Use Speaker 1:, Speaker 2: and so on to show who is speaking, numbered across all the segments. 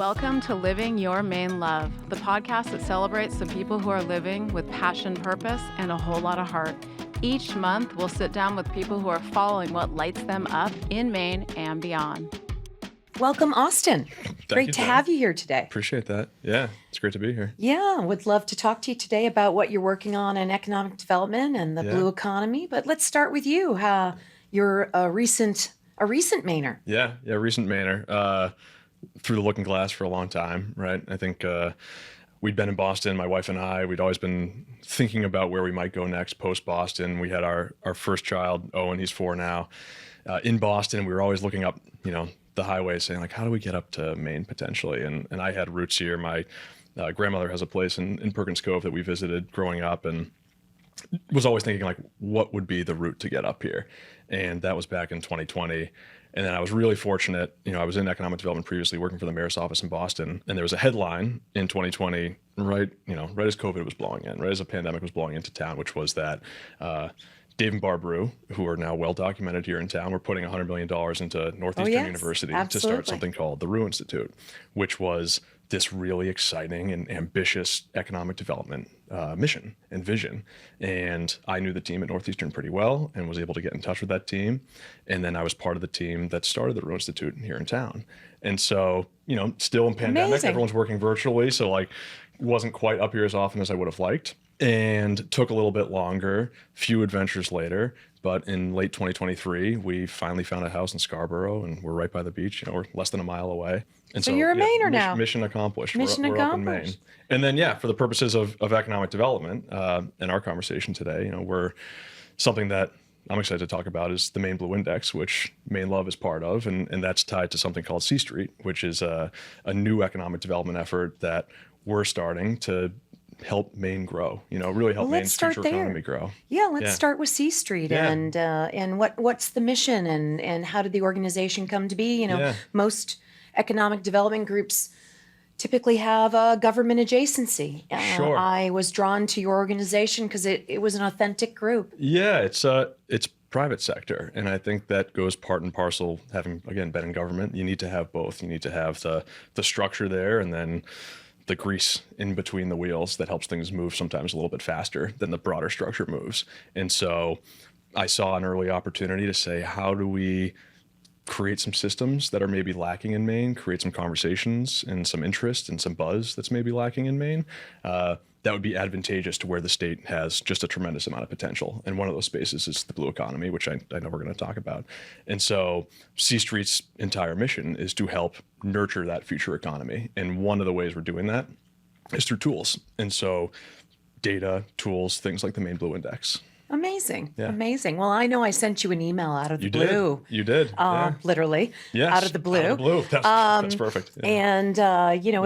Speaker 1: Welcome to Living Your Maine Love, the podcast that celebrates the people who are living with passion, purpose, and a whole lot of heart. Each month, we'll sit down with people who are following what lights them up in Maine and beyond.
Speaker 2: Welcome, Austin. Great to have you here today.
Speaker 3: Appreciate that. Yeah, it's great to be here.
Speaker 2: Yeah, would love to talk to you today about what you're working on in economic development and the blue economy. But let's start with you. You're a recent Mainer.
Speaker 3: Yeah, recent Mainer. Through the looking glass for a long time, right? I think we'd been in Boston, my wife and I. We'd always been thinking about where we might go next post-Boston. We had our first child, Owen, he's 4 now, in Boston. We were always looking up, the highway saying, like, how do we get up to Maine potentially? And I had roots here. My grandmother has a place in Perkins Cove that we visited growing up, and was always thinking, like, what would be the route to get up here? And that was back in 2020. And then I was really fortunate, I was in economic development previously working for the mayor's office in Boston. And there was a headline in 2020, right as COVID was blowing in, right as a pandemic was blowing into town, which was that Dave and Barb Rue, who are now well documented here in town, were putting $100 million into Northeastern University to start something called the Rue Institute, which was this really exciting and ambitious economic development mission and vision. And I knew the team at Northeastern pretty well and was able to get in touch with that team. And then I was part of the team that started the Rue Institute here in town. And so, still in pandemic, everyone's working virtually. So wasn't quite up here as often as I would have liked. And took a little bit longer, few adventures later. But in late 2023, we finally found a house in Scarborough, and we're right by the beach. We're less than a mile away. And
Speaker 2: so you're a Mainer now.
Speaker 3: Mission accomplished.
Speaker 2: Mission
Speaker 3: we're
Speaker 2: accomplished.
Speaker 3: Up in Maine. And then, for the purposes of economic development, in our conversation today, we're something that I'm excited to talk about is the Maine Blue Index, which Mainelove is part of, and that's tied to something called C Street, which is a new economic development effort that we're starting to help Maine grow, really help Maine's future economy grow.
Speaker 2: Yeah, let's start with C Street and what's the mission and how did the organization come to be? Most economic development groups typically have a government adjacency.
Speaker 3: Sure.
Speaker 2: I was drawn to your organization because it was an authentic group.
Speaker 3: Yeah, it's private sector, and I think that goes part and parcel. Having again been in government, you need to have both. You need to have the structure there, and then the grease in between the wheels that helps things move sometimes a little bit faster than the broader structure moves. And so I saw an early opportunity to say, how do we create some systems that are maybe lacking in Maine, create some conversations and some interest and some buzz that's maybe lacking in Maine, that would be advantageous to where the state has just a tremendous amount of potential. And one of those spaces is the blue economy, which I know we're going to talk about. And so C Street's entire mission is to help nurture that future economy. And one of the ways we're doing that is through tools. And so data, tools, things like the Maine Blue Index.
Speaker 2: Amazing. Yeah. Amazing. Well, I know I sent you an email out of the blue.
Speaker 3: You did.
Speaker 2: Literally.
Speaker 3: Yes.
Speaker 2: Out of the blue.
Speaker 3: Out of the blue. That's perfect. Yeah.
Speaker 2: And,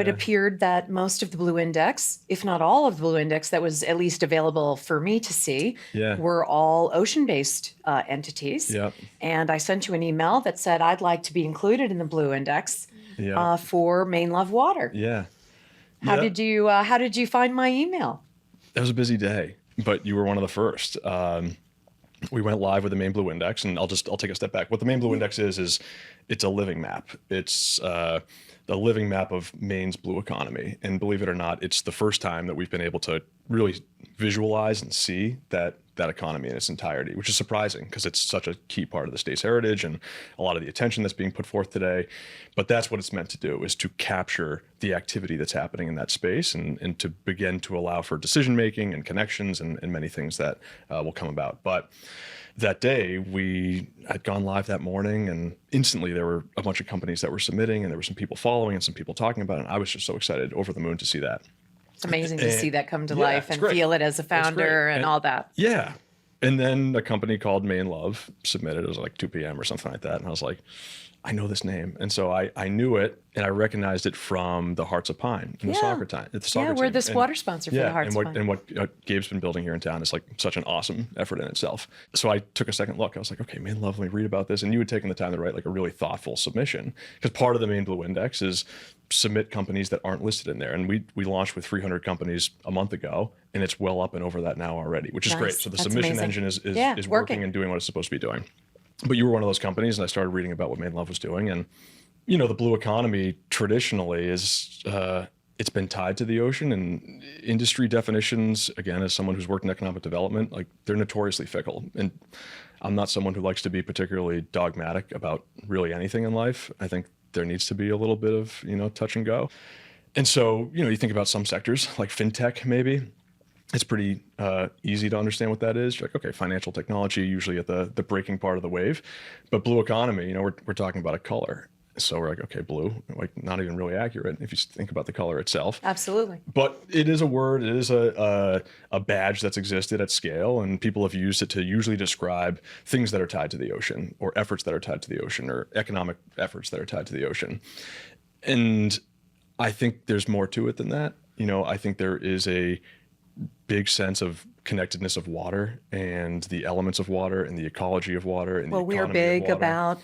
Speaker 2: it appeared that most of the Blue Index, if not all of the Blue Index that was at least available for me to see, were all ocean-based entities.
Speaker 3: Yep.
Speaker 2: And I sent you an email that said, I'd like to be included in the Blue Index for Mainelove water.
Speaker 3: Yeah.
Speaker 2: How did you find my email?
Speaker 3: It was a busy day. But you were one of the first. We went live with the Maine Blue Index, and I'll take a step back. What the Maine Blue Index is it's a living map. It's a living map of Maine's blue economy. And believe it or not, it's the first time that we've been able to really visualize and see that economy in its entirety, which is surprising because it's such a key part of the state's heritage and a lot of the attention that's being put forth today. But that's what it's meant to do, is to capture the activity that's happening in that space and to begin to allow for decision-making and connections and many things that will come about. But that day, we had gone live that morning, and instantly there were a bunch of companies that were submitting, and there were some people following and some people talking about it. And I was just so excited, over the moon to see that.
Speaker 2: It's amazing to see that come to life and feel it as a founder and all that.
Speaker 3: Yeah. And then a company called Mainelove submitted. It was like 2 p.m. or something like that. And I was like, I know this name. And so I knew it, and I recognized it from the Hearts of Pine and the soccer team.
Speaker 2: We're the water sponsor for the Hearts of Pine.
Speaker 3: And what Gabe's been building here in town is like such an awesome effort in itself. So I took a second look. I was like, okay, Mainelove, let me read about this. And you had taken the time to write like a really thoughtful submission, because part of the Maine Blue Index is submit companies that aren't listed in there. And we launched with 300 companies a month ago, and it's well up and over that now already, which is great. So the submission engine is working and doing what it's supposed to be doing. But you were one of those companies, and I started reading about what Mainelove was doing. And, the blue economy traditionally is it's been tied to the ocean, and industry definitions, again, as someone who's worked in economic development, like they're notoriously fickle. And I'm not someone who likes to be particularly dogmatic about really anything in life. I think there needs to be a little bit of, touch and go. And so, you think about some sectors like fintech, maybe. It's pretty easy to understand what that is. You're like, okay, financial technology, usually at the breaking part of the wave. But blue economy, we're talking about a color. So we're like, okay, blue, like not even really accurate if you think about the color itself.
Speaker 2: Absolutely.
Speaker 3: But it is a word, it is a badge that's existed at scale, and people have used it to usually describe things that are tied to the ocean, or efforts that are tied to the ocean, or economic efforts that are tied to the ocean. And I think there's more to it than that. I think there is a big sense of connectedness of water and the elements of water and the ecology of water and the economy
Speaker 2: we're big
Speaker 3: of water.
Speaker 2: about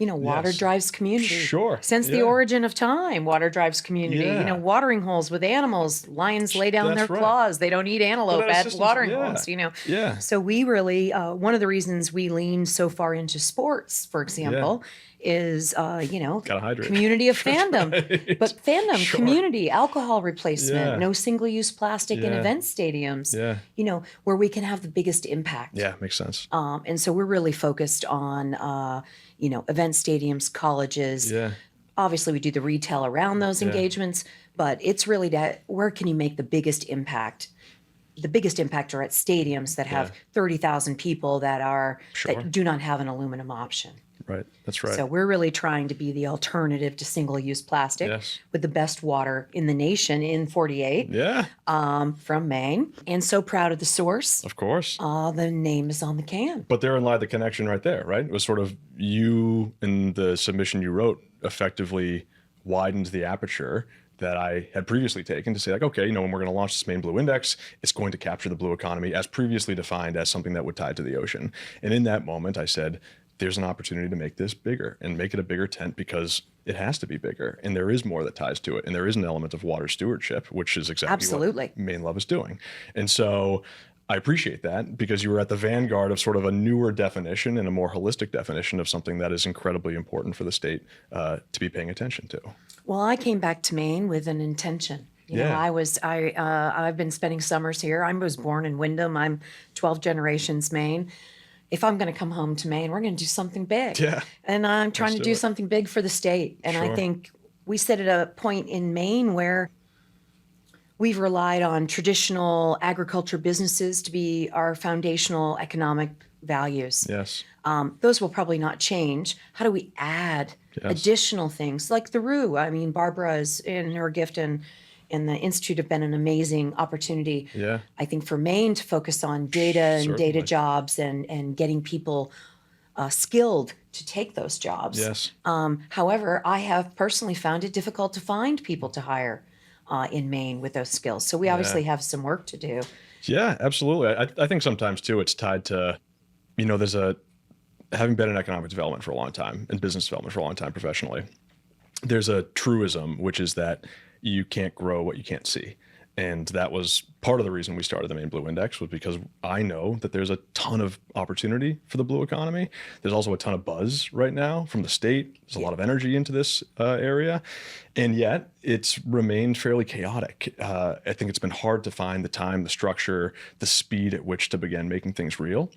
Speaker 2: water
Speaker 3: Yes.
Speaker 2: drives community.
Speaker 3: Sure.
Speaker 2: Since the origin of time, water drives community.
Speaker 3: Yeah.
Speaker 2: Watering holes with animals. Lions lay down
Speaker 3: That's
Speaker 2: their
Speaker 3: right.
Speaker 2: claws. They don't eat antelope
Speaker 3: But
Speaker 2: at
Speaker 3: systems-
Speaker 2: watering
Speaker 3: yeah.
Speaker 2: holes,
Speaker 3: Yeah.
Speaker 2: So we really, one of the reasons we lean so far into sports, for example, is,
Speaker 3: Gotta hydrate.
Speaker 2: community of fandom.
Speaker 3: Right.
Speaker 2: But fandom,
Speaker 3: Sure.
Speaker 2: community, alcohol replacement,
Speaker 3: Yeah.
Speaker 2: no single-use plastic in
Speaker 3: Yeah.
Speaker 2: event stadiums,
Speaker 3: Yeah.
Speaker 2: Where we can have the biggest impact.
Speaker 3: Yeah, makes sense.
Speaker 2: And so we're really focused on, event stadiums, colleges.
Speaker 3: Yeah.
Speaker 2: Obviously, we do the retail around those
Speaker 3: Yeah.
Speaker 2: engagements, but it's really that where can you make the biggest impact? The biggest impact are at stadiums that have 30,000 people
Speaker 3: Sure.
Speaker 2: that do not have an aluminum option.
Speaker 3: Right. That's right.
Speaker 2: So we're really trying to be the alternative to single-use plastic
Speaker 3: Yes.
Speaker 2: with the best water in the nation in 48
Speaker 3: Yeah,
Speaker 2: from Maine. And so proud of the source.
Speaker 3: of course.
Speaker 2: The name is on the can.
Speaker 3: But therein lied the connection right there, right? It was sort of you in the submission you wrote effectively widened the aperture that I had previously taken to say, like, okay, when we're going to launch this Maine Blue Index, it's going to capture the blue economy as previously defined as something that would tie to the ocean. And in that moment, I said, there's an opportunity to make this bigger and make it a bigger tent because it has to be bigger. And there is more that ties to it. And there is an element of water stewardship, which is exactly
Speaker 2: Absolutely.
Speaker 3: what Mainelove is doing. And so I appreciate that because you were at the vanguard of sort of a newer definition and a more holistic definition of something that is incredibly important for the state to be paying attention to.
Speaker 2: Well, I came back to Maine with an intention. I've been spending summers here. I was born in Windham. I'm 12 generations Maine. If I'm going to come home to Maine, we're going to do something big.
Speaker 3: Yeah.
Speaker 2: And I'm trying
Speaker 3: Let's
Speaker 2: to
Speaker 3: do
Speaker 2: do
Speaker 3: it.
Speaker 2: something big for the state. And I
Speaker 3: Sure.
Speaker 2: think we sit at a point in Maine where we've relied on traditional agriculture businesses to be our foundational economic values.
Speaker 3: Yes.
Speaker 2: Those will probably not change. How do we add
Speaker 3: Yes.
Speaker 2: additional things like the RU? I mean, Barbara is in her gift and the Institute have been an amazing opportunity.
Speaker 3: Yeah.
Speaker 2: I think for Maine to focus on data and
Speaker 3: Certainly.
Speaker 2: data jobs and getting people skilled to take those jobs.
Speaker 3: Yes.
Speaker 2: However, I have personally found it difficult to find people to hire in Maine with those skills. So we obviously have some work to do.
Speaker 3: Yeah, absolutely. I think sometimes too, it's tied to, there's having been in economic development for a long time and business development for a long time professionally, there's a truism, which is that you can't grow what you can't see. And that was part of the reason we started the Maine Blue Index was because I know that there's a ton of opportunity for the blue economy. There's also a ton of buzz right now from the state. There's a lot of energy into this area. And yet it's remained fairly chaotic. I think it's been hard to find the time, the structure, the speed at which to begin making things real.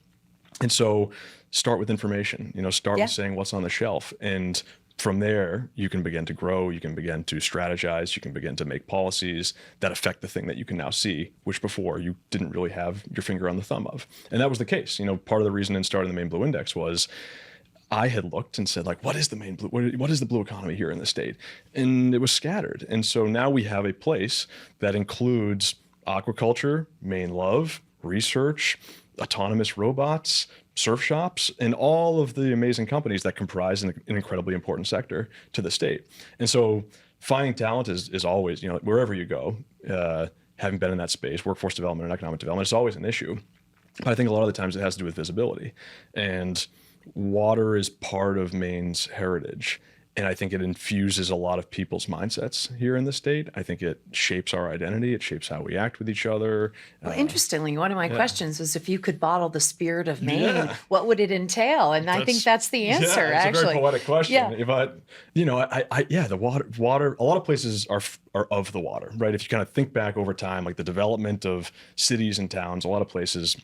Speaker 3: And so start with information, start with saying what's on the shelf. And from there, you can begin to grow, you can begin to strategize, you can begin to make policies that affect the thing that you can now see, which before you didn't really have your finger on the thumb of. And that was the case. Part of the reason in starting the Maine Blue Index was I had looked and said, like, what is the Maine Blue, what is the blue economy here in the state? And it was scattered. And so now we have a place that includes aquaculture, Mainelove, research, autonomous robots, surf shops, and all of the amazing companies that comprise an incredibly important sector to the state. And so finding talent is always, wherever you go, having been in that space, workforce development and economic development, it's always an issue. But I think a lot of the times it has to do with visibility. And water is part of Maine's heritage. And I think it infuses a lot of people's mindsets here in the state. I think it shapes our identity. It shapes how we act with each other.
Speaker 2: Well, interestingly, one of my questions was if you could bottle the spirit of Maine, what would it entail? And I think that's the answer,
Speaker 3: it's
Speaker 2: actually.
Speaker 3: a very poetic question.
Speaker 2: Yeah.
Speaker 3: But, the water, a lot of places are of the water, right? If you kind of think back over time, like the development of cities and towns, a lot of places,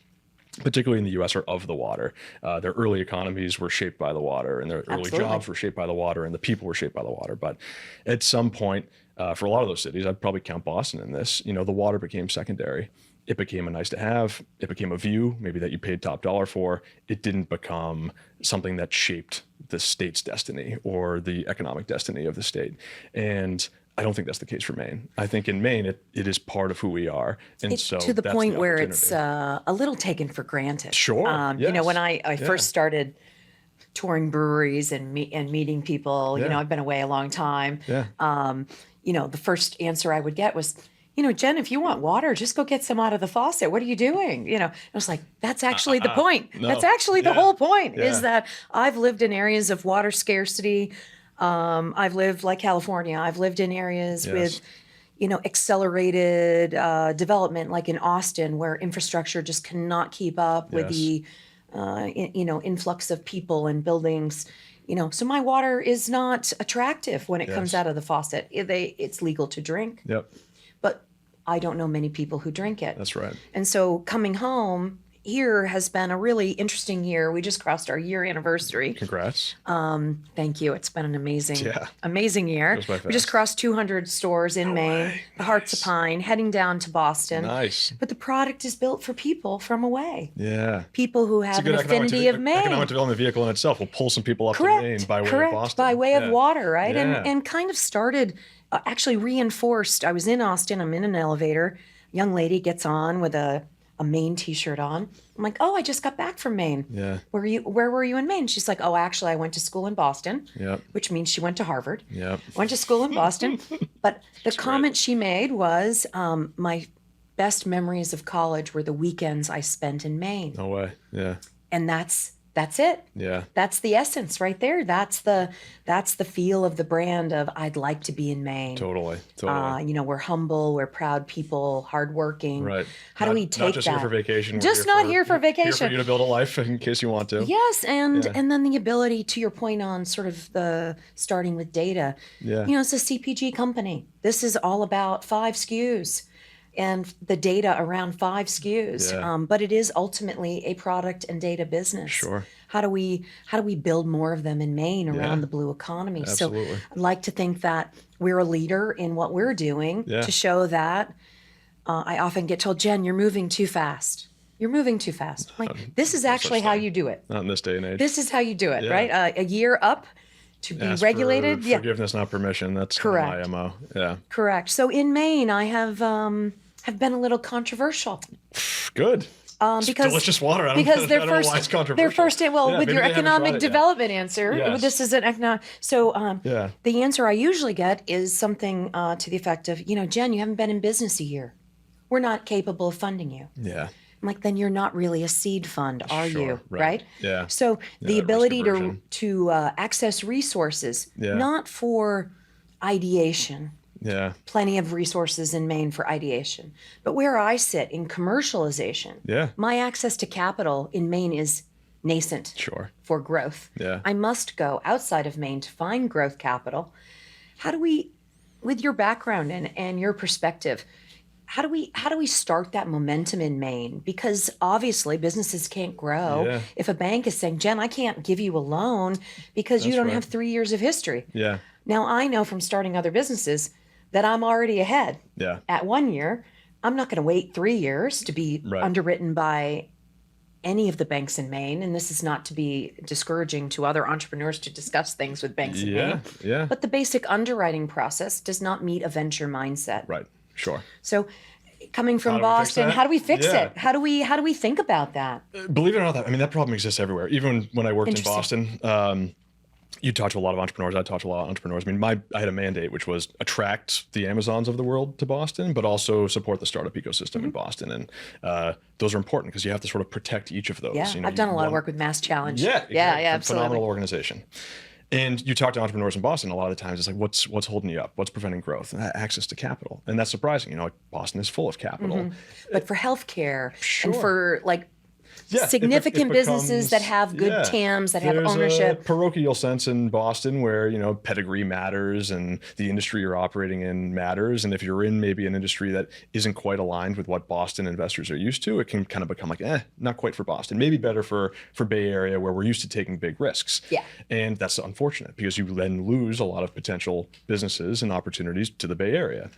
Speaker 3: particularly in the U.S., are of the water. Their early economies were shaped by the water, and their early jobs were shaped by the water, and the people were shaped by the water. But at some point, for a lot of those cities, I'd probably count Boston in this, the water became secondary. It became a nice to have. It became a view, maybe that you paid top dollar for. It didn't become something that shaped the state's destiny or the economic destiny of the state. And I don't think that's the case for Maine. I think in Maine, it is part of who we are. And
Speaker 2: It's
Speaker 3: so
Speaker 2: to the
Speaker 3: that's
Speaker 2: point
Speaker 3: the
Speaker 2: where it's
Speaker 3: opportunity.
Speaker 2: a little taken for granted.
Speaker 3: Sure, yes.
Speaker 2: When I first started touring breweries and meeting people, I've been away a long time.
Speaker 3: Yeah.
Speaker 2: The first answer I would get was, Jen, if you want water, just go get some out of the faucet. What are you doing? I was like, that's actually the point.
Speaker 3: No.
Speaker 2: That's actually the whole point,
Speaker 3: Yeah.
Speaker 2: is that I've lived in areas of water scarcity. I've lived like California. I've lived in areas with, accelerated development, like in Austin, where infrastructure just cannot keep up with the, influx of people and buildings. So my water is not attractive when it comes out of the faucet. It's legal to drink.
Speaker 3: Yep.
Speaker 2: But I don't know many people who drink it.
Speaker 3: That's right.
Speaker 2: And so coming home here has been a really interesting year. We just crossed our year anniversary.
Speaker 3: Congrats.
Speaker 2: Thank you. It's been an amazing year.
Speaker 3: Goes by
Speaker 2: We just
Speaker 3: fast.
Speaker 2: crossed 200 stores in Maine,
Speaker 3: way.
Speaker 2: the Hearts of Pine, heading down to Boston.
Speaker 3: Nice.
Speaker 2: But the product is built for people from away.
Speaker 3: Yeah.
Speaker 2: People who
Speaker 3: It's a
Speaker 2: have
Speaker 3: good
Speaker 2: an affinity of Maine.
Speaker 3: economic development vehicle in itself. Will pull some people up to
Speaker 2: Correct.
Speaker 3: Maine by way
Speaker 2: Correct.
Speaker 3: of Boston.
Speaker 2: By way of
Speaker 3: Yeah.
Speaker 2: water, right?
Speaker 3: Yeah.
Speaker 2: And kind of started, actually reinforced. I was in Austin. I'm in an elevator. Young lady gets on with a Maine t-shirt on. I'm like, oh, I just got back from Maine.
Speaker 3: Yeah.
Speaker 2: Where were you in Maine? She's like, oh, actually, I went to school in Boston.
Speaker 3: Yep.
Speaker 2: Which means she went to Harvard.
Speaker 3: Yep.
Speaker 2: Went to school in Boston. But the comment she made was, my best memories of college were the weekends I spent in Maine.
Speaker 3: No way. Yeah.
Speaker 2: And that's it.
Speaker 3: Yeah.
Speaker 2: That's the essence right there. That's the feel of the brand of I'd like to be in Maine.
Speaker 3: Totally.
Speaker 2: We're humble, we're proud people, hardworking.
Speaker 3: Right.
Speaker 2: How do we take
Speaker 3: not just
Speaker 2: that?
Speaker 3: here for vacation.
Speaker 2: Just not here for
Speaker 3: Here
Speaker 2: vacation.
Speaker 3: for you to build a life in case you want to.
Speaker 2: Yes, and then the ability, to your point on sort of the starting with data.
Speaker 3: Yeah.
Speaker 2: It's a CPG company. This is all about 5 SKUs. And the data around 5 SKUs,
Speaker 3: Yeah.
Speaker 2: but it is ultimately a product and data business.
Speaker 3: Sure.
Speaker 2: How do we build more of them in Maine around the blue economy?
Speaker 3: Absolutely.
Speaker 2: So I'd like to think that we're a leader in what we're doing to show that. I often get told, Jen, you're moving too fast. You're moving too fast. I'm like, this is actually how you do it.
Speaker 3: Not in this day and age.
Speaker 2: This is how you do it,
Speaker 3: Yeah.
Speaker 2: right? A year up to be
Speaker 3: Ask
Speaker 2: regulated.
Speaker 3: for forgiveness, not permission. That's
Speaker 2: Correct.
Speaker 3: my MO. Yeah.
Speaker 2: Correct. So in Maine, I have been a little controversial.
Speaker 3: Good.
Speaker 2: Because
Speaker 3: delicious water. I don't know why it's controversial.
Speaker 2: Their first,
Speaker 3: Yeah,
Speaker 2: with
Speaker 3: maybe
Speaker 2: your
Speaker 3: they haven't tried
Speaker 2: economic
Speaker 3: it yet.
Speaker 2: development answer,
Speaker 3: Yes.
Speaker 2: this is an economic. So
Speaker 3: Yeah.
Speaker 2: the answer I usually get is something to the effect of, Jen, you haven't been in business a year. We're not capable of funding you.
Speaker 3: Yeah.
Speaker 2: I'm like, then you're not really a seed fund, are
Speaker 3: Sure,
Speaker 2: you?
Speaker 3: right. Yeah.
Speaker 2: So the
Speaker 3: risk
Speaker 2: ability
Speaker 3: aversion.
Speaker 2: to access resources,
Speaker 3: Yeah.
Speaker 2: not for ideation.
Speaker 3: Yeah.
Speaker 2: Plenty of resources in Maine for ideation. But where I sit in commercialization,
Speaker 3: Yeah.
Speaker 2: my access to capital in Maine is nascent
Speaker 3: Sure.
Speaker 2: for growth.
Speaker 3: Yeah.
Speaker 2: I must go outside of Maine to find growth capital. How do we, with your background and your perspective, how do we start that momentum in Maine? Because obviously businesses can't grow
Speaker 3: Yeah.
Speaker 2: if a bank is saying, Jen, I can't give you a loan because you
Speaker 3: That's
Speaker 2: don't
Speaker 3: right.
Speaker 2: have 3 years of history.
Speaker 3: Yeah.
Speaker 2: Now I know from starting other businesses that I'm already ahead.
Speaker 3: Yeah.
Speaker 2: At 1 year, I'm not going to wait 3 years to be
Speaker 3: Right.
Speaker 2: underwritten by any of the banks in Maine. And this is not to be discouraging to other entrepreneurs to discuss things with banks in
Speaker 3: Yeah.
Speaker 2: Maine.
Speaker 3: Yeah.
Speaker 2: But the basic underwriting process does not meet a venture mindset.
Speaker 3: Right. Sure.
Speaker 2: So coming from
Speaker 3: How do we fix
Speaker 2: Boston,
Speaker 3: that?
Speaker 2: how do we fix
Speaker 3: Yeah.
Speaker 2: it? How do we think about that?
Speaker 3: Believe it or not, that problem exists everywhere. Even when I worked in Boston, you talk to a lot of entrepreneurs. I talk to a lot of entrepreneurs. I mean, I had a mandate, which was attract the Amazons of the world to Boston, but also support the startup ecosystem in Boston. And those are important because you have to sort of protect each of those.
Speaker 2: Yeah, I've done a lot of work with Mass Challenge.
Speaker 3: Yeah, exactly.
Speaker 2: yeah, absolutely.
Speaker 3: Phenomenal organization. And you talk to entrepreneurs in Boston, a lot of the times it's like, what's holding you up? What's preventing growth? Access to capital. And that's surprising. Like Boston is full of capital.
Speaker 2: But for healthcare
Speaker 3: Sure.
Speaker 2: and for like
Speaker 3: Yeah,
Speaker 2: significant
Speaker 3: it
Speaker 2: businesses that have good TAMs, that have ownership.
Speaker 3: There's a parochial sense in Boston where, pedigree matters and the industry you're operating in matters. And if you're in maybe an industry that isn't quite aligned with what Boston investors are used to, it can kind of become like, not quite for Boston. Maybe better for Bay Area where we're used to taking big risks.
Speaker 2: Yeah.
Speaker 3: And that's unfortunate because you then lose a lot of potential businesses and opportunities to the Bay Area.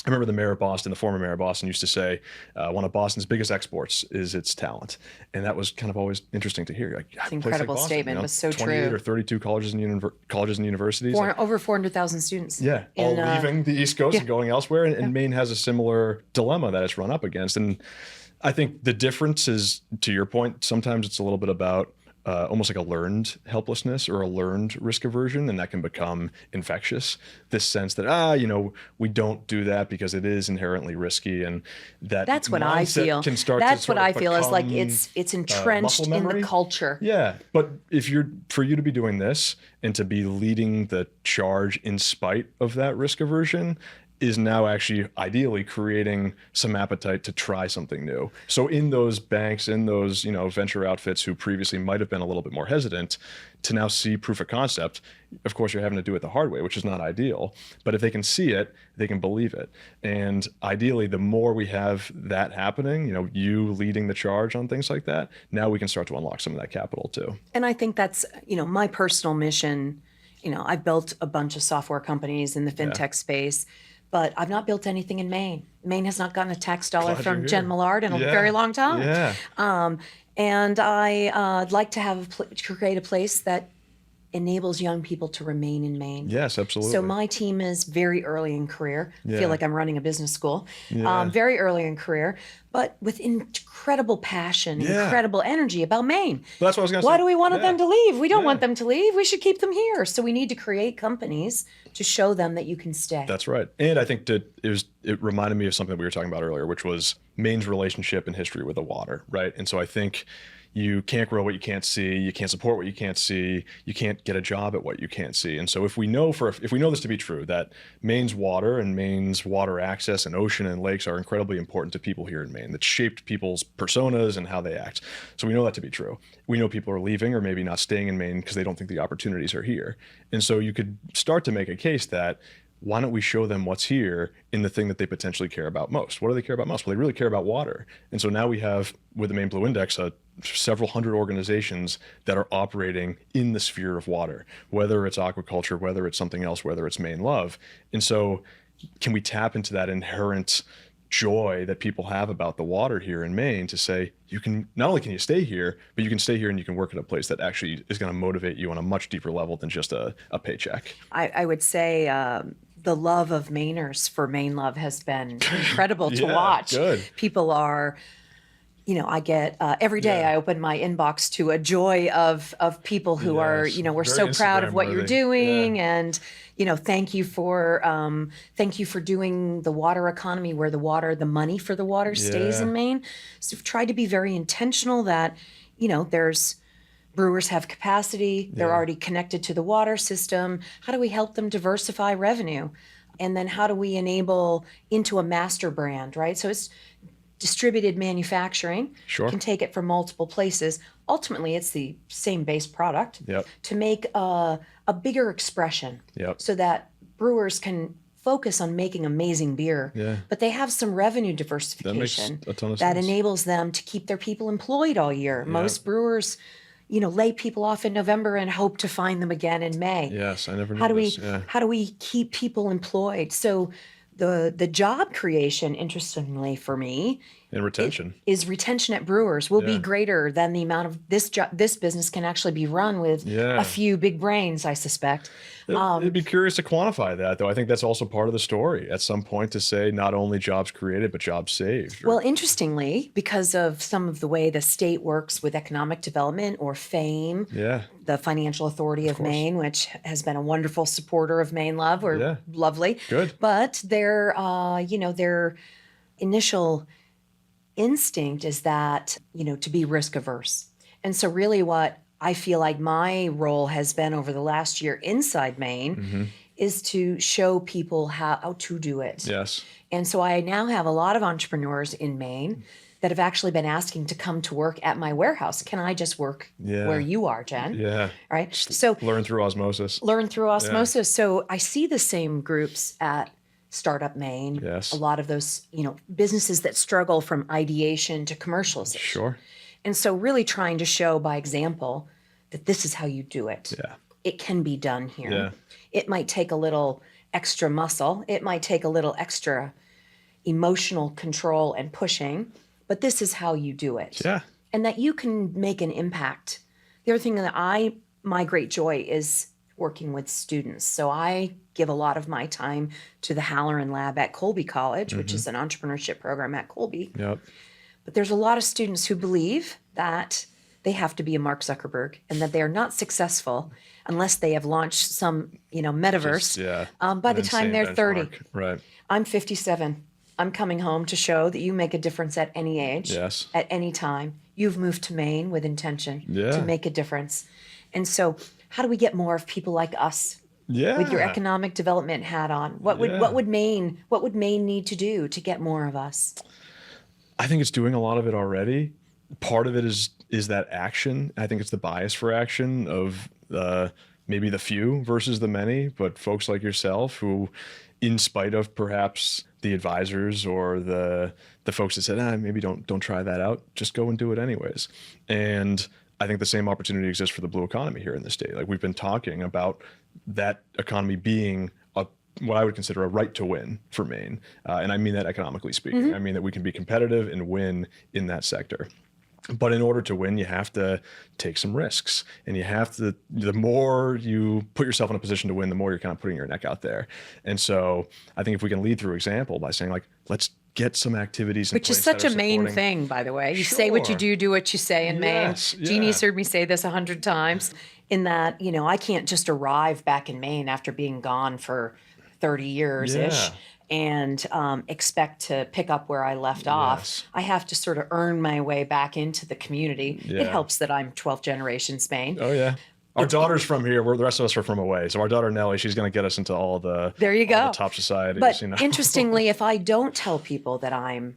Speaker 3: I remember the mayor of Boston, the former mayor of Boston, used to say one of Boston's biggest exports is its talent. And that was kind of always interesting to hear. Like,
Speaker 2: it's an incredible statement. It was so
Speaker 3: 28
Speaker 2: true.
Speaker 3: or 32 colleges and universities.
Speaker 2: Over 400,000 students.
Speaker 3: Yeah, all leaving the East Coast and going elsewhere. And Maine has a similar dilemma that it's run up against. And I think the difference is, to your point, sometimes it's a little bit about almost like a learned helplessness or a learned risk aversion, and that can become infectious. This sense that we don't do that because it is inherently risky, and that's
Speaker 2: what I feel.
Speaker 3: Can start.
Speaker 2: That's
Speaker 3: to
Speaker 2: what I feel is like it's entrenched in the culture.
Speaker 3: Yeah, but for you to be doing this and to be leading the charge in spite of that risk aversion, is now actually ideally creating some appetite to try something new. So in those banks, in those venture outfits who previously might have been a little bit more hesitant, to now see proof of concept, of course you're having to do it the hard way, which is not ideal. But if they can see it, they can believe it. And ideally, the more we have that happening, you leading the charge on things like that, now we can start to unlock some of that capital too.
Speaker 2: And I think that's my personal mission. I've built a bunch of software companies in the fintech space. But I've not built anything in Maine. Maine has not gotten a tax dollar from Jen Millard in a very long time.
Speaker 3: Yeah.
Speaker 2: And I'd like to create a place that enables young people to remain in Maine.
Speaker 3: Yes, absolutely.
Speaker 2: So my team is very early in career. I feel like I'm running a business school. Very early in career, but with incredible passion, incredible energy about Maine.
Speaker 3: Well, that's what I was going to say.
Speaker 2: Why do we want them to leave? We don't want them to leave. We should keep them here. So we need to create companies to show them that you can stay.
Speaker 3: That's right. And I think that it reminded me of something that we were talking about earlier, which was Maine's relationship and history with the water, right? And so I think you can't grow what you can't see. You can't support what you can't see. You can't get a job at what you can't see. And so if we know this to be true, that Maine's water and Maine's water access and ocean and lakes are incredibly important to people here in Maine, that shaped people's personas and how they act. So we know that to be true. We know people are leaving or maybe not staying in Maine because they don't think the opportunities are here. And so you could start to make a case that why don't we show them what's here in the thing that they potentially care about most? What do they care about most? Well, they really care about water. And so now we have, with the Maine Blue Index, several hundred organizations that are operating in the sphere of water, whether it's aquaculture, whether it's something else, whether it's Mainelove. And so can we tap into that inherent joy that people have about the water here in Maine to say, not only can you stay here, but you can stay here and you can work at a place that actually is going to motivate you on a much deeper level than just a paycheck.
Speaker 2: I would say the love of Mainers for Mainelove has been incredible to watch.
Speaker 3: Good.
Speaker 2: People are, I get every day I open my inbox to a joy of people who are, we're so proud of what you're doing, and thank you for doing the water economy where the money for the water stays in Maine. So we've tried to be very intentional that there's brewers have capacity, they're already connected to the water system. How do we help them diversify revenue? And then how do we enable into a master brand, right? So it's distributed manufacturing.
Speaker 3: Sure.
Speaker 2: Can take it from multiple places. Ultimately, it's the same base product to make a bigger expression so that brewers can focus on making amazing beer, but they have some revenue diversification
Speaker 3: that makes a ton of
Speaker 2: that
Speaker 3: sense.
Speaker 2: enables them to keep their people employed all year. Most brewers lay people off in November and hope to find them again in May.
Speaker 3: Yes, I never knew this.
Speaker 2: How do we keep people employed? So the job creation, interestingly for me,
Speaker 3: and retention
Speaker 2: is retention at brewers will be greater than the amount of this business can actually be run with a few big brains, I suspect.
Speaker 3: I'd be curious to quantify that, though. I think that's also part of the story at some point, to say not only jobs created, but jobs saved.
Speaker 2: Well, interestingly, because of some of the way the state works with economic development or FAME, the Financial Authority of Maine, which has been a wonderful supporter of Mainelove, or lovely.
Speaker 3: Good.
Speaker 2: But their initial instinct is that, to be risk averse. And so really what I feel like my role has been over the last year inside Maine is to show people how to do it.
Speaker 3: Yes.
Speaker 2: And so I now have a lot of entrepreneurs in Maine that have actually been asking to come to work at my warehouse. Can I just work where you are, Jen?
Speaker 3: Yeah.
Speaker 2: All right. So
Speaker 3: learn through osmosis.
Speaker 2: Yeah. So I see the same groups at Startup Maine.
Speaker 3: Yes.
Speaker 2: A lot of those, businesses that struggle from ideation to commercialization.
Speaker 3: Sure.
Speaker 2: And so really trying to show by example that this is how you do it.
Speaker 3: Yeah.
Speaker 2: It can be done here.
Speaker 3: Yeah.
Speaker 2: It might take a little extra muscle. It might take a little extra emotional control and pushing, but this is how you do it.
Speaker 3: Yeah.
Speaker 2: And that you can make an impact. The other thing that my great joy is working with students. So I give a lot of my time to the Halloran Lab at Colby College, which is an entrepreneurship program at Colby.
Speaker 3: Yep.
Speaker 2: But there's a lot of students who believe that they have to be a Mark Zuckerberg and that they are not successful unless they have launched some, metaverse by the time they're 30.
Speaker 3: Right.
Speaker 2: I'm 57. I'm coming home to show that you make a difference at any age,
Speaker 3: Yes.
Speaker 2: at any time. You've moved to Maine with intention
Speaker 3: Yeah.
Speaker 2: to make a difference. And so how do we get more of people like us
Speaker 3: Yeah.
Speaker 2: with your economic development hat on? What would Maine need to do to get more of us?
Speaker 3: I think it's doing a lot of it already. Part of it is that action. I think it's the bias for action of maybe the few versus the many, but folks like yourself who, in spite of perhaps the advisors or the folks that said, maybe don't try that out, just go and do it anyways. And I think the same opportunity exists for the blue economy here in the state. Like we've been talking about that economy being what I would consider a right to win for Maine. And I mean that economically speaking. I mean that we can be competitive and win in that sector. But in order to win, you have to take some risks. And you have to, the more you put yourself in a position to win, the more you're kind of putting your neck out there. And so I think if we can lead through example by saying, like, let's get some activities in
Speaker 2: Which
Speaker 3: place
Speaker 2: is such
Speaker 3: that
Speaker 2: a
Speaker 3: are
Speaker 2: Maine
Speaker 3: supporting-
Speaker 2: thing, by the way. You say what you do what you say in
Speaker 3: Yes,
Speaker 2: Maine.
Speaker 3: yeah.
Speaker 2: Jeannie's heard me say this 100 times, in that, I can't just arrive back in Maine after being gone for 30 years-ish
Speaker 3: Yeah.
Speaker 2: and expect to pick up where I left off.
Speaker 3: Yes.
Speaker 2: I have to sort of earn my way back into the community.
Speaker 3: Yeah.
Speaker 2: It helps that I'm 12th generation Spain.
Speaker 3: Oh, yeah. Our daughter's from here. The rest of us are from away. So our daughter, Nellie, she's going to get us into all the,
Speaker 2: There you
Speaker 3: all
Speaker 2: go.
Speaker 3: the top societies.
Speaker 2: But
Speaker 3: you know?
Speaker 2: interestingly, if I don't tell people that I'm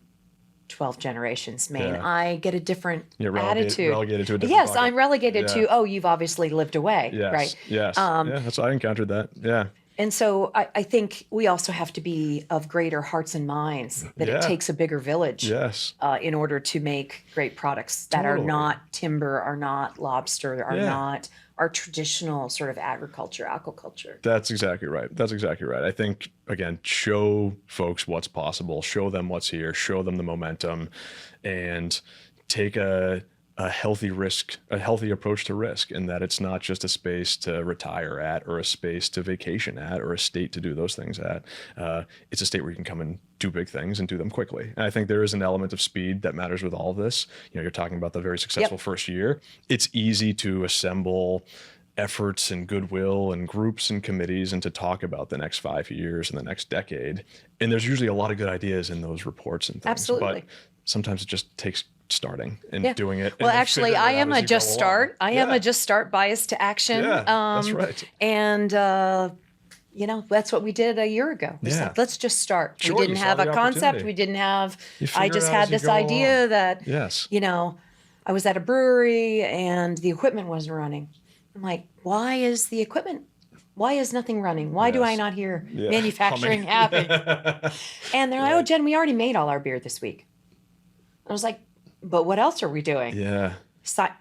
Speaker 2: 12 generations Maine,
Speaker 3: Yeah.
Speaker 2: I get a different
Speaker 3: You're
Speaker 2: attitude.
Speaker 3: relegated to a different
Speaker 2: Yes,
Speaker 3: bucket.
Speaker 2: I'm relegated
Speaker 3: Yeah.
Speaker 2: to, oh, you've obviously lived away,
Speaker 3: Yes.
Speaker 2: right?
Speaker 3: Yes. Yeah, that's I encountered that. Yeah.
Speaker 2: And so I think we also have to be of greater hearts and minds, that
Speaker 3: Yeah.
Speaker 2: it takes a bigger village
Speaker 3: Yes.
Speaker 2: in order to make great products that are
Speaker 3: Totally.
Speaker 2: not timber, are not lobster, are
Speaker 3: Yeah.
Speaker 2: not our traditional sort of agriculture, aquaculture.
Speaker 3: That's exactly right. That's exactly right. I think, again, show folks what's possible, show them what's here, show them the momentum, and take a healthy approach to risk, in that it's not just a space to retire at or a space to vacation at or a state to do those things at. It's a state where you can come and do big things and do them quickly. And I think there is an element of speed that matters with all of this. You're talking about the very successful first year. It's easy to assemble efforts and goodwill and groups and committees and to talk about the next 5 years and the next decade. And there's usually a lot of good ideas in those reports and things.
Speaker 2: Absolutely.
Speaker 3: But sometimes it just takes starting and doing it.
Speaker 2: Well,
Speaker 3: and then
Speaker 2: actually,
Speaker 3: figuring it
Speaker 2: I
Speaker 3: out
Speaker 2: am
Speaker 3: as
Speaker 2: a
Speaker 3: you
Speaker 2: just
Speaker 3: go
Speaker 2: start.
Speaker 3: along.
Speaker 2: I am a just start bias to action.
Speaker 3: Yeah, that's right.
Speaker 2: And that's what we did a year ago. We said, let's just start.
Speaker 3: Sure,
Speaker 2: We
Speaker 3: you
Speaker 2: didn't
Speaker 3: saw
Speaker 2: have
Speaker 3: the
Speaker 2: a concept.
Speaker 3: opportunity.
Speaker 2: We didn't have.
Speaker 3: You
Speaker 2: I
Speaker 3: figure
Speaker 2: just
Speaker 3: it out
Speaker 2: had
Speaker 3: as you
Speaker 2: this
Speaker 3: go
Speaker 2: idea
Speaker 3: along.
Speaker 2: that
Speaker 3: Yes.
Speaker 2: I was at a brewery and the equipment wasn't running. I'm like, why is the equipment? Why is nothing running? Why do I
Speaker 3: Yes.
Speaker 2: not hear
Speaker 3: Yeah.
Speaker 2: manufacturing
Speaker 3: Humming.
Speaker 2: happen? And they're like, oh, Jen, we already made all our beer this week. I was like, but what else are we doing?
Speaker 3: Yeah.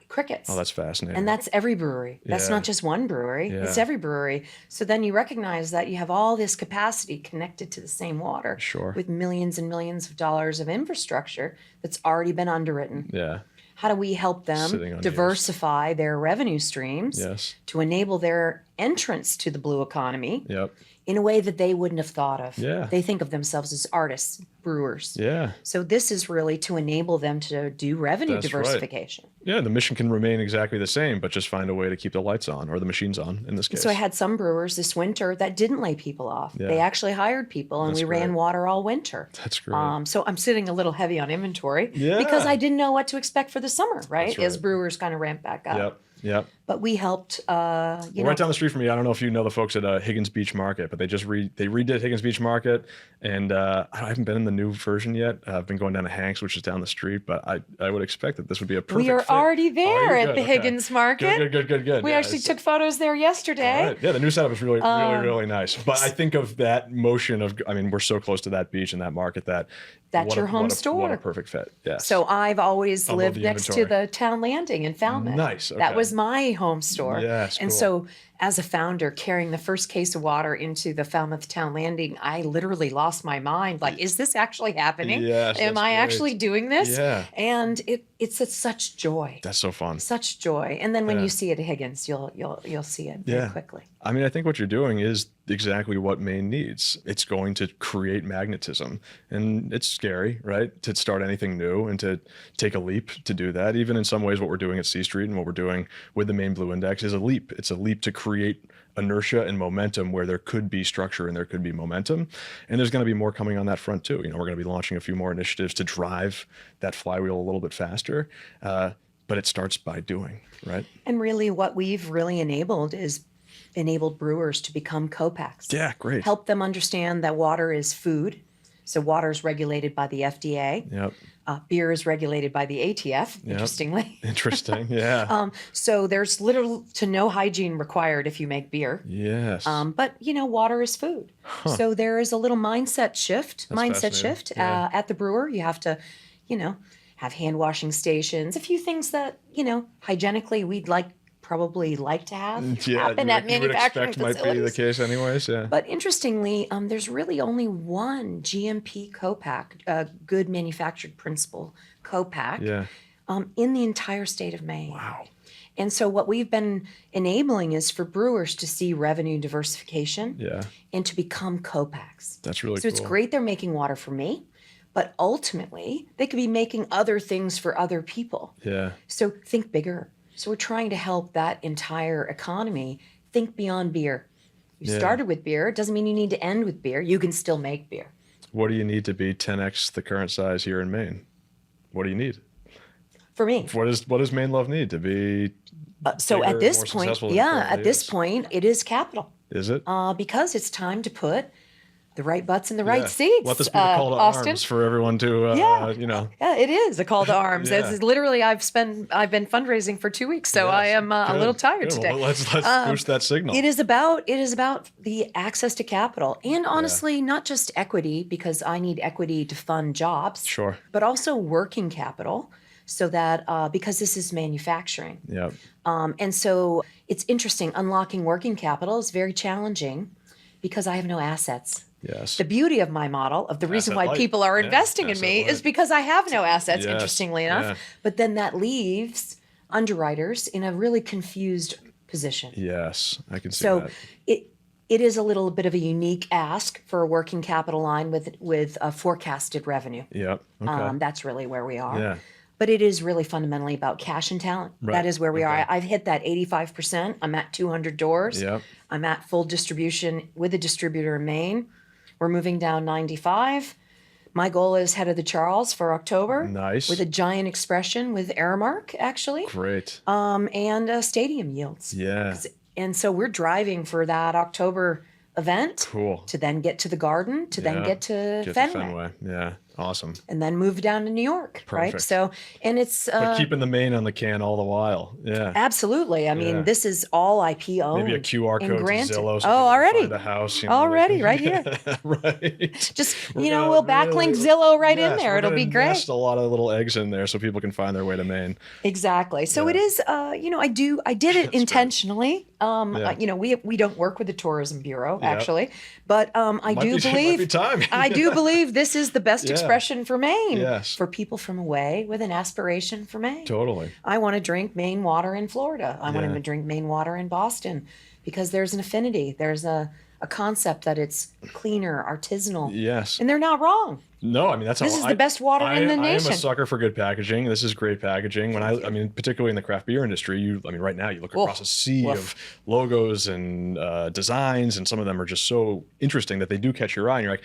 Speaker 2: Crickets.
Speaker 3: Oh, that's fascinating.
Speaker 2: And that's every brewery. That's
Speaker 3: Yeah.
Speaker 2: not just one brewery. It's
Speaker 3: Yeah.
Speaker 2: every brewery. So then you recognize that you have all this capacity connected to the same water.
Speaker 3: Sure.
Speaker 2: With millions and millions of dollars of infrastructure that's already been underwritten.
Speaker 3: Yeah.
Speaker 2: How do we help them
Speaker 3: Sitting unused.
Speaker 2: diversify their revenue streams
Speaker 3: Yes.
Speaker 2: to enable their entrance to the blue economy
Speaker 3: Yep.
Speaker 2: in a way that they wouldn't have thought of?
Speaker 3: Yeah.
Speaker 2: They think of themselves as artists, brewers.
Speaker 3: Yeah.
Speaker 2: So this is really to enable them to do revenue
Speaker 3: That's right.
Speaker 2: diversification.
Speaker 3: Yeah. The mission can remain exactly the same, but just find a way to keep the lights on or the machines on in this case.
Speaker 2: So I had some brewers this winter that didn't lay people off.
Speaker 3: Yeah.
Speaker 2: They actually hired people, and
Speaker 3: That's
Speaker 2: we ran
Speaker 3: great.
Speaker 2: water all winter.
Speaker 3: That's great.
Speaker 2: So I'm sitting a little heavy on inventory
Speaker 3: Yeah.
Speaker 2: because I didn't know what to expect for the summer, right?
Speaker 3: That's right.
Speaker 2: As brewers kind of ramp back up.
Speaker 3: Yep. Yep.
Speaker 2: But we helped,
Speaker 3: Right down the street from me. I don't know if you know the folks at Higgins Beach Market, but they just they redid Higgins Beach Market, and I haven't been in the new version yet. I've been going down to Hank's, which is down the street, but I would expect that this would be a perfect
Speaker 2: We are
Speaker 3: fit.
Speaker 2: already there at
Speaker 3: Good.
Speaker 2: the
Speaker 3: Okay.
Speaker 2: Higgins Market.
Speaker 3: Good.
Speaker 2: We actually took photos there yesterday.
Speaker 3: All right. Yeah, the new setup is really nice. But I think of that motion of, I mean, we're so close to that beach and that market that
Speaker 2: That's your home store.
Speaker 3: What a perfect fit. Yes.
Speaker 2: So I've always
Speaker 3: I love
Speaker 2: lived
Speaker 3: the
Speaker 2: next to
Speaker 3: inventory.
Speaker 2: the Town Landing in Falmouth.
Speaker 3: Nice.
Speaker 2: That
Speaker 3: Okay.
Speaker 2: was my home store.
Speaker 3: Yes,
Speaker 2: And
Speaker 3: cool.
Speaker 2: so as a founder, carrying the first case of water into the Falmouth Town Landing, I literally lost my mind. Like, is this actually happening?
Speaker 3: Yes,
Speaker 2: Am
Speaker 3: that's
Speaker 2: I
Speaker 3: great.
Speaker 2: actually doing this?
Speaker 3: Yeah.
Speaker 2: And it's such joy.
Speaker 3: That's so fun.
Speaker 2: Such joy. And then when
Speaker 3: Yeah.
Speaker 2: you see it at Higgins, you'll see it very quickly.
Speaker 3: I mean, I think what you're doing is exactly what Maine needs. It's going to create magnetism. And it's scary, right? To start anything new and to take a leap to do that. Even in some ways, what we're doing at C Street and what we're doing with the Maine Blue Index is a leap. It's a leap to create inertia and momentum where there could be structure and there could be momentum. And there's going to be more coming on that front too. We're going to be launching a few more initiatives to drive that flywheel a little bit faster. But it starts by doing, right?
Speaker 2: And really what we've really enabled brewers to become co-packs.
Speaker 3: Yeah, great.
Speaker 2: Help them understand that water is food. So water is regulated by the FDA.
Speaker 3: Yep.
Speaker 2: Beer is regulated by the ATF, interestingly.
Speaker 3: Interesting. Yeah.
Speaker 2: So there's little to no hygiene required if you make beer.
Speaker 3: Yes.
Speaker 2: But water is food. So there is a little mindset shift.
Speaker 3: fascinating. Yeah.
Speaker 2: At the brewer. You have to, have hand washing stations. A few things that hygienically we'd probably like to have happen at
Speaker 3: you would
Speaker 2: manufacturing
Speaker 3: expect might
Speaker 2: facilities.
Speaker 3: be the case anyways. Yeah.
Speaker 2: But interestingly, there's really only one GMP co-pack, good manufactured principle co-pack,
Speaker 3: Yeah.
Speaker 2: in the entire state of Maine.
Speaker 3: Wow.
Speaker 2: And so what we've been enabling is for brewers to see revenue diversification
Speaker 3: Yeah.
Speaker 2: and to become co-packs.
Speaker 3: That's really
Speaker 2: So
Speaker 3: cool.
Speaker 2: it's great they're making water for me, but ultimately they could be making other things for other people.
Speaker 3: Yeah.
Speaker 2: So think bigger. So we're trying to help that entire economy think beyond beer. You
Speaker 3: Yeah.
Speaker 2: started with beer. It doesn't mean you need to end with beer. You can still make beer.
Speaker 3: What do you need to be 10x the current size here in Maine? What do you need?
Speaker 2: For me.
Speaker 3: What does Mainelove need to be?
Speaker 2: So
Speaker 3: bigger
Speaker 2: at
Speaker 3: and
Speaker 2: this
Speaker 3: more
Speaker 2: point,
Speaker 3: successful than it currently
Speaker 2: at this
Speaker 3: is?
Speaker 2: point, it is capital.
Speaker 3: Is it?
Speaker 2: Because it's time to put the right butts in the right
Speaker 3: Yeah.
Speaker 2: seats.
Speaker 3: Let this be the call to
Speaker 2: Austin.
Speaker 3: arms for everyone to,
Speaker 2: Yeah.
Speaker 3: Yeah,
Speaker 2: it is a call to arms.
Speaker 3: Yeah.
Speaker 2: It's literally I've been fundraising for 2 weeks, so I am a little tired
Speaker 3: Good.
Speaker 2: today.
Speaker 3: Well, let's boost that signal.
Speaker 2: It is about the access to capital, and honestly, not just equity, because I need equity to fund jobs.
Speaker 3: Sure.
Speaker 2: But also working capital, so that because this is manufacturing.
Speaker 3: Yeah.
Speaker 2: And so it's interesting. Unlocking working capital is very challenging because I have no assets.
Speaker 3: Yes.
Speaker 2: The beauty of my model, of the reason
Speaker 3: Asset
Speaker 2: why
Speaker 3: light.
Speaker 2: people are
Speaker 3: Yeah,
Speaker 2: investing in
Speaker 3: asset
Speaker 2: me,
Speaker 3: light.
Speaker 2: is because I have no assets,
Speaker 3: Yes,
Speaker 2: interestingly enough.
Speaker 3: yeah.
Speaker 2: But then that leaves underwriters in a really confused position.
Speaker 3: Yes. I can see
Speaker 2: So
Speaker 3: that.
Speaker 2: it is a little bit of a unique ask for a working capital line with a forecasted revenue.
Speaker 3: Yep. Okay.
Speaker 2: That's really where we are.
Speaker 3: Yeah.
Speaker 2: But it is really fundamentally about cash and talent.
Speaker 3: Right.
Speaker 2: That is where we
Speaker 3: Okay.
Speaker 2: are. I've hit that 85%. I'm at 200 doors.
Speaker 3: Yep.
Speaker 2: I'm at full distribution with a distributor in Maine. We're moving down 95. My goal is head of the Charles for October.
Speaker 3: Nice.
Speaker 2: With a giant expression with Aramark, actually.
Speaker 3: Great.
Speaker 2: And stadium yields.
Speaker 3: Yeah.
Speaker 2: And so we're driving for that October event
Speaker 3: Cool.
Speaker 2: to then get to the Garden, to then
Speaker 3: Yeah.
Speaker 2: get to
Speaker 3: Get
Speaker 2: Fenway.
Speaker 3: to Fenway. Yeah. Awesome.
Speaker 2: And then move down to New York, right?
Speaker 3: Perfect.
Speaker 2: So, and it's
Speaker 3: But keeping the Maine on the can all the while. Yeah.
Speaker 2: absolutely. I mean,
Speaker 3: Yeah.
Speaker 2: this is all IP owned.
Speaker 3: Maybe a QR
Speaker 2: and
Speaker 3: code to
Speaker 2: granted.
Speaker 3: Zillow. So
Speaker 2: Oh,
Speaker 3: people can
Speaker 2: already.
Speaker 3: Find a house.
Speaker 2: Already, right here.
Speaker 3: Right.
Speaker 2: Just,
Speaker 3: We're gonna
Speaker 2: we'll backlink
Speaker 3: really-
Speaker 2: Zillow right in
Speaker 3: Yes,
Speaker 2: there.
Speaker 3: we're
Speaker 2: It'll
Speaker 3: gonna
Speaker 2: be great.
Speaker 3: nest a lot of little eggs in there so people can find their way to Maine.
Speaker 2: Exactly. So it
Speaker 3: Yeah.
Speaker 2: is, I did it intentionally. We don't work with the Tourism Bureau,
Speaker 3: Yep.
Speaker 2: actually, but I
Speaker 3: Might
Speaker 2: do
Speaker 3: be- might
Speaker 2: believe,
Speaker 3: be time.
Speaker 2: I do believe this is the best
Speaker 3: Yeah.
Speaker 2: expression for Maine.
Speaker 3: Yes.
Speaker 2: For people from away with an aspiration for Maine.
Speaker 3: Totally.
Speaker 2: I want to drink Maine water in Florida. I want
Speaker 3: Yeah.
Speaker 2: to drink Maine water in Boston because there's an affinity. There's a concept that it's cleaner, artisanal.
Speaker 3: Yes.
Speaker 2: And they're not wrong.
Speaker 3: No, I mean, that's
Speaker 2: This is the best water in the nation.
Speaker 3: I am a sucker for good packaging. This is great packaging. When I mean, particularly in the craft beer industry, right now you look across a sea of logos and designs, and some of them are just so interesting that they do catch your eye, and you're like,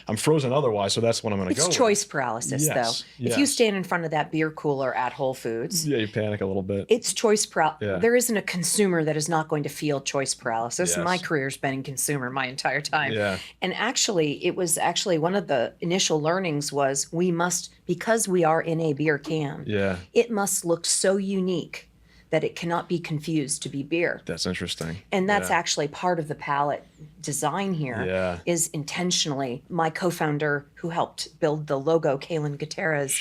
Speaker 3: I'm frozen otherwise, so that's what I'm going to go with.
Speaker 2: It's choice paralysis, though.
Speaker 3: Yes.
Speaker 2: If you stand in front of that beer cooler at Whole Foods,
Speaker 3: you panic a little bit.
Speaker 2: It's choice paralysis. Yeah. There isn't a consumer that is not going to feel choice paralysis.
Speaker 3: Yes.
Speaker 2: My career's been in consumer my entire time.
Speaker 3: Yeah.
Speaker 2: And actually, it was one of the initial learnings was because we are in a beer can, it must look so unique that it cannot be confused to be beer.
Speaker 3: That's interesting.
Speaker 2: And that's actually part of the palette design here is intentionally. My co-founder who helped build the logo, Kaylin Gutierrez,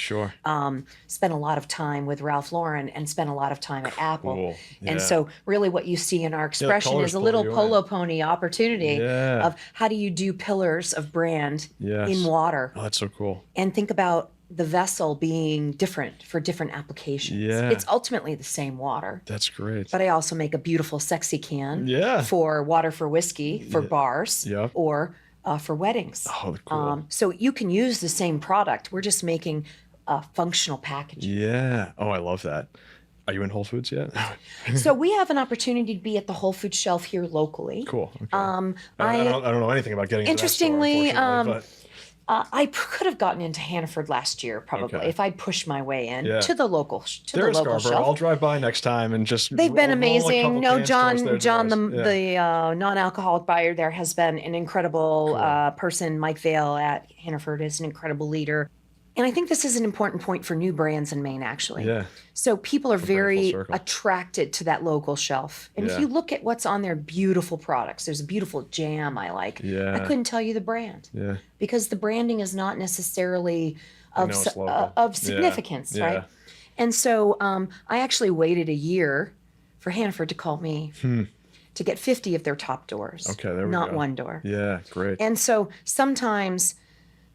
Speaker 2: spent a lot of time with Ralph Lauren and spent a lot of time at Apple. Yeah. And so really what you see in our expression is a little polo pony opportunity of how do you do pillars of brand in water.
Speaker 3: Oh, that's so cool.
Speaker 2: And think about the vessel being different for different applications.
Speaker 3: Yeah.
Speaker 2: It's ultimately the same water.
Speaker 3: That's great.
Speaker 2: But I also make a beautiful sexy can for water for whiskey, for bars, or for weddings.
Speaker 3: Oh, cool.
Speaker 2: So you can use the same product. We're just making functional packaging.
Speaker 3: Yeah. Oh, I love that. Are you in Whole Foods yet?
Speaker 2: So we have an opportunity to be at the Whole Foods shelf here locally.
Speaker 3: Cool. Okay. I don't know anything about getting into that store, unfortunately,
Speaker 2: I could have gotten into Hannaford last year, probably, if I'd pushed my way in to the local
Speaker 3: shelf. I'll drive by next time and just.
Speaker 2: They've been amazing. No, John, the non-alcoholic buyer there has been an incredible person. Mike Vale at Hannaford is an incredible leader. And I think this is an important point for new brands in Maine, actually.
Speaker 3: Yeah.
Speaker 2: So people are very attracted to that local shelf. And if you look at what's on their beautiful products, there's a beautiful jam I like.
Speaker 3: Yeah.
Speaker 2: I couldn't tell you the brand.
Speaker 3: Yeah.
Speaker 2: Because the branding is not necessarily of significance, right? And so I actually waited a year for Hannaford to call me to get 50 of their top doors.
Speaker 3: Okay, there we
Speaker 2: go. Not one door.
Speaker 3: Yeah, great.
Speaker 2: And so sometimes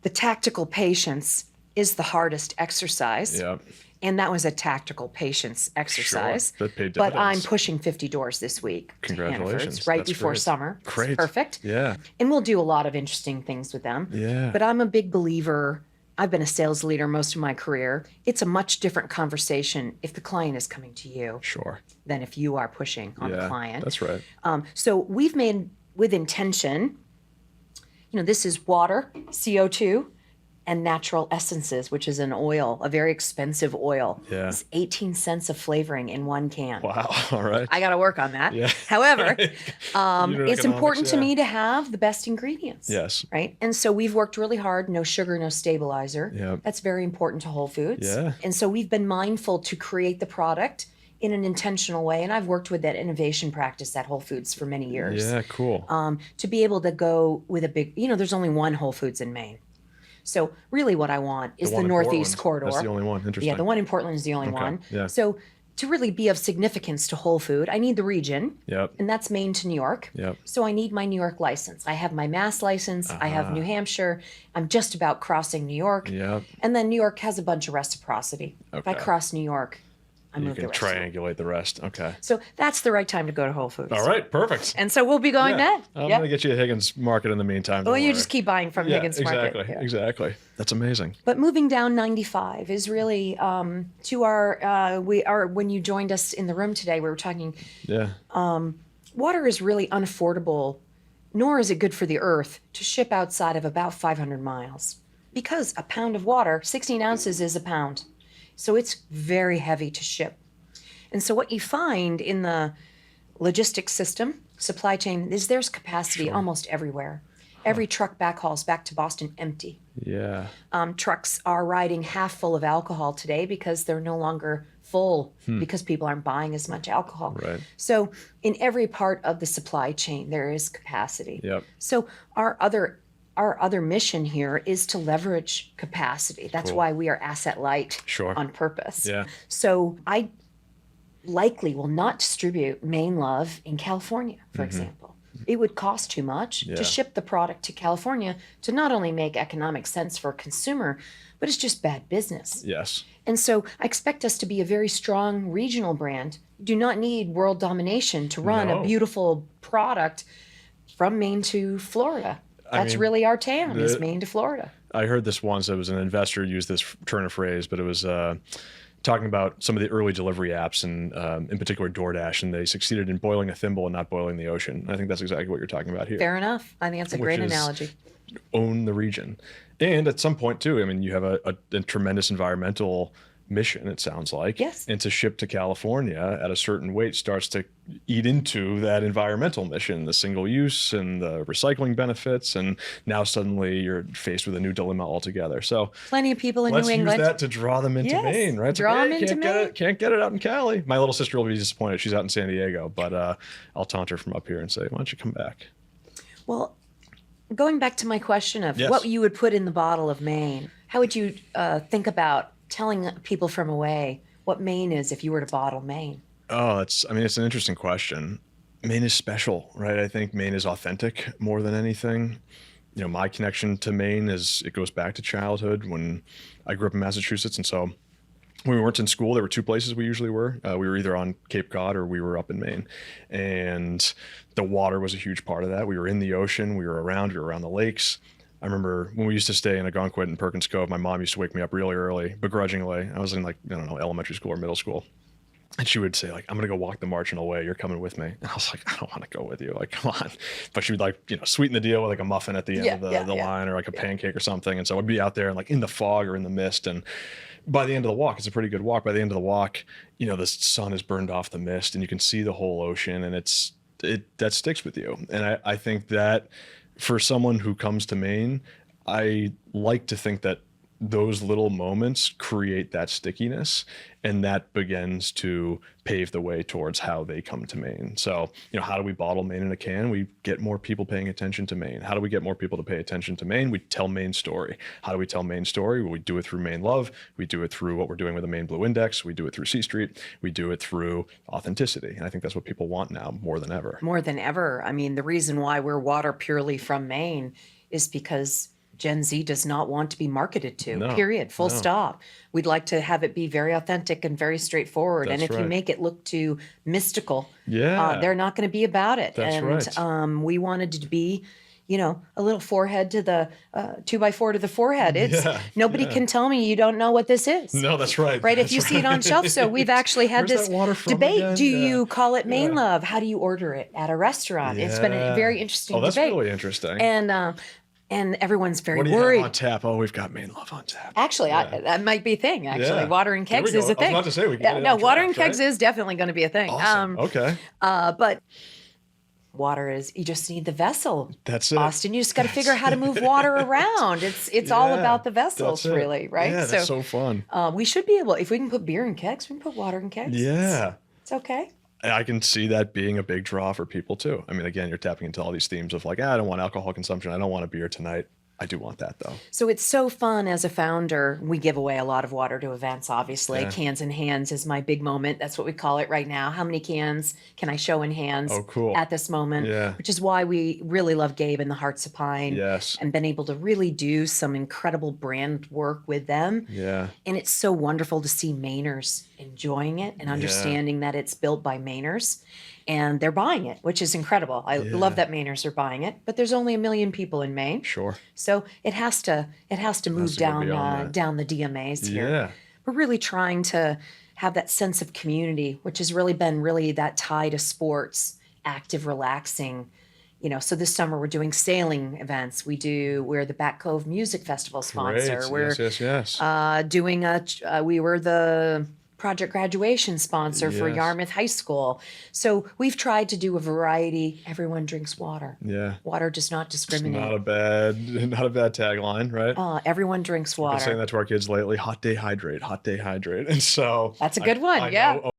Speaker 2: the tactical patience is the hardest exercise.
Speaker 3: Yeah.
Speaker 2: And that was a tactical patience exercise.
Speaker 3: Sure. That paid dividends.
Speaker 2: But I'm pushing 50 doors this week.
Speaker 3: Congratulations.
Speaker 2: Right before summer.
Speaker 3: Great.
Speaker 2: It's perfect.
Speaker 3: Yeah.
Speaker 2: And we'll do a lot of interesting things with them.
Speaker 3: Yeah.
Speaker 2: But I'm a big believer. I've been a sales leader most of my career. It's a much different conversation if the client is coming to you than if you are pushing on the client.
Speaker 3: That's right.
Speaker 2: So we've made with intention, this is water, CO2, and natural essences, which is an oil, a very expensive oil.
Speaker 3: Yeah.
Speaker 2: It's 18 cents of flavoring in one can.
Speaker 3: Wow. All right.
Speaker 2: I got to work on that.
Speaker 3: Yeah.
Speaker 2: However, it's important to me to have the best ingredients.
Speaker 3: Yes.
Speaker 2: Right. And so we've worked really hard. No sugar, no stabilizer.
Speaker 3: Yeah.
Speaker 2: That's very important to Whole Foods.
Speaker 3: Yeah.
Speaker 2: And so we've been mindful to create the product in an intentional way. And I've worked with that innovation practice at Whole Foods for many years.
Speaker 3: Yeah, cool.
Speaker 2: To be able to go with a big, there's only one Whole Foods in Maine. So really what I want is the Northeast corridor.
Speaker 3: That's the only one. Interesting.
Speaker 2: Yeah, the one in Portland is the only one.
Speaker 3: Yeah.
Speaker 2: So to really be of significance to Whole Food, I need the region.
Speaker 3: Yep.
Speaker 2: And that's Maine to New York.
Speaker 3: Yep.
Speaker 2: So I need my New York license. I have my Mass license. I have New Hampshire. I'm just about crossing New York.
Speaker 3: Yep.
Speaker 2: And then New York has a bunch of reciprocity.
Speaker 3: Okay.
Speaker 2: If I cross New York, I
Speaker 3: you
Speaker 2: move
Speaker 3: can
Speaker 2: the rest.
Speaker 3: triangulate the rest. Okay.
Speaker 2: So that's the right time to go to Whole Foods.
Speaker 3: All right. Perfect.
Speaker 2: And so we'll be going then.
Speaker 3: I'm going to get you a Higgins Market in the meantime.
Speaker 2: Well, you just keep buying from Higgins Market.
Speaker 3: Exactly. That's amazing.
Speaker 2: But moving down 95 is really to our, when you joined us in the room today, we were talking, water is really unaffordable, nor is it good for the earth to ship outside of about 500 miles. Because a pound of water, 16 ounces is a pound. So it's very heavy to ship. And so what you find in the logistics system, supply chain, is there's capacity almost everywhere. Every truck backhauls back to Boston empty.
Speaker 3: Yeah.
Speaker 2: Trucks are riding half full of alcohol today because they're no longer full because people aren't buying as much alcohol.
Speaker 3: Right.
Speaker 2: So in every part of the supply chain, there is capacity.
Speaker 3: Yep.
Speaker 2: So our other mission here is to leverage capacity. That's why we are asset light on purpose.
Speaker 3: Yeah.
Speaker 2: So I likely will not distribute Mainelove in California, for example. It would cost too much to ship the product to California to not only make economic sense for a consumer, but it's just bad business.
Speaker 3: Yes.
Speaker 2: And so I expect us to be a very strong regional brand. You do not need world domination to run a beautiful product from Maine to Florida. That's really our TAM, is Maine to Florida.
Speaker 3: I heard this once. It was an investor used this turn of phrase, but it was talking about some of the early delivery apps, and in particular DoorDash, and they succeeded in boiling a thimble and not boiling the ocean. I think that's exactly what you're talking about here.
Speaker 2: Fair enough. I think that's a great analogy.
Speaker 3: Own the region. And at some point too, I mean, you have a tremendous environmental mission, it sounds like.
Speaker 2: Yes.
Speaker 3: And to ship to California at a certain weight starts to eat into that environmental mission, the single use and the recycling benefits. And now suddenly you're faced with a new dilemma altogether. So
Speaker 2: plenty of people in New England.
Speaker 3: Let's use that to draw them into Maine, right?
Speaker 2: Draw them into Maine.
Speaker 3: Can't get it out in Cali. My little sister will be disappointed. She's out in San Diego, but I'll taunt her from up here and say, why don't you come back?
Speaker 2: Well, going back to my question of what you would put in the bottle of Maine, how would you think about telling people from away what Maine is if you were to bottle Maine?
Speaker 3: Oh, it's an interesting question. Maine is special, right? I think Maine is authentic more than anything. You know, my connection to Maine it goes back to childhood when I grew up in Massachusetts. And so when we weren't in school, there were two places we usually were. We were either on Cape Cod or we were up in Maine. And the water was a huge part of that. We were in the ocean, we were around the lakes. I remember when we used to stay in Algonquin and Perkins Cove, my mom used to wake me up really early, begrudgingly. I was in elementary school or middle school. And she would say, like, I'm going to go walk the Marginal Way. You're coming with me. And I was like, I don't want to go with you. Like, come on. But she would sweeten the deal with like a muffin at the end of the line or like a pancake or something. And so I'd be out there and like in the fog or in the mist. And by the end of the walk, it's a pretty good walk. By the end of the walk, the sun has burned off the mist and you can see the whole ocean, and that sticks with you. And I think that for someone who comes to Maine, I like to think that those little moments create that stickiness, and that begins to pave the way towards how they come to Maine. So, how do we bottle Maine in a can? We get more people paying attention to Maine. How do we get more people to pay attention to Maine? We tell Maine's story. How do we tell Maine's story? Well, we do it through Mainelove. We do it through what we're doing with the Maine Blue Index. We do it through C Street. We do it through authenticity. And I think that's what people want now more than ever.
Speaker 2: More than ever. I mean, the reason why we're water purely from Maine is because Gen Z does not want to be marketed to, period, full stop. We'd like to have it be very authentic and very straightforward.
Speaker 3: That's
Speaker 2: and if
Speaker 3: right.
Speaker 2: you make it look too mystical, they're not going to be about it.
Speaker 3: That's right.
Speaker 2: We wanted it to be, a little forehead to the 2x4 to the forehead. Nobody can tell me you don't know what this is.
Speaker 3: No, that's right.
Speaker 2: Right?
Speaker 3: That's
Speaker 2: if you see it on shelf. So we've actually had this debate. Again? Do you call it Mainelove? How do you order it at a restaurant? It's been a very interesting debate.
Speaker 3: Oh, that's really interesting.
Speaker 2: And everyone's very
Speaker 3: worried.
Speaker 2: What do you
Speaker 3: have on tap? Oh, we've got Mainelove on tap.
Speaker 2: Actually, that might be a thing. Actually, water in kegs is a thing.
Speaker 3: I was about to say we can get it on
Speaker 2: water
Speaker 3: draft,
Speaker 2: in kegs is definitely going to be a thing.
Speaker 3: Awesome. Okay.
Speaker 2: But water is, you just need the vessel.
Speaker 3: That's it.
Speaker 2: Austin, you just got to figure out how to move water around. It's all about the vessels, really, right?
Speaker 3: Yeah, that's so fun.
Speaker 2: We should be able, if we can put beer in kegs, we can put water in kegs.
Speaker 3: Yeah.
Speaker 2: It's okay.
Speaker 3: I can see that being a big draw for people too. I mean, again, you're tapping into all these themes of like, I don't want alcohol consumption. I don't want a beer tonight. I do want that though.
Speaker 2: So it's so fun as a founder. We give away a lot of water to events, obviously. Cans in hands is my big moment. That's what we call it right now. How many cans can I show in hands at this moment?
Speaker 3: Yeah.
Speaker 2: Which is why we really love Gabe and the Hearts of Pine.
Speaker 3: Yes.
Speaker 2: And been able to really do some incredible brand work with them.
Speaker 3: Yeah.
Speaker 2: And it's so wonderful to see Mainers enjoying it and understanding that it's built by Mainers. And they're buying it, which is incredible. I love that Mainers are buying it, but there's only 1 million people in Maine.
Speaker 3: Sure.
Speaker 2: So it has to move down the DMAs here.
Speaker 3: Yeah.
Speaker 2: We're really trying to have that sense of community, which has really been that tie to sports, active, relaxing. So this summer we're doing sailing events. We're the Back Cove Music Festival sponsor.
Speaker 3: Great. Yes.
Speaker 2: Doing we were the project graduation sponsor for Yarmouth High School. So we've tried to do a variety. Everyone drinks water.
Speaker 3: Yeah.
Speaker 2: Water does not discriminate.
Speaker 3: It's not a bad tagline, right?
Speaker 2: Everyone drinks water.
Speaker 3: I've been saying that to our kids lately. Hot day hydrate, hot day hydrate. And so
Speaker 2: that's a good one.
Speaker 3: I
Speaker 2: know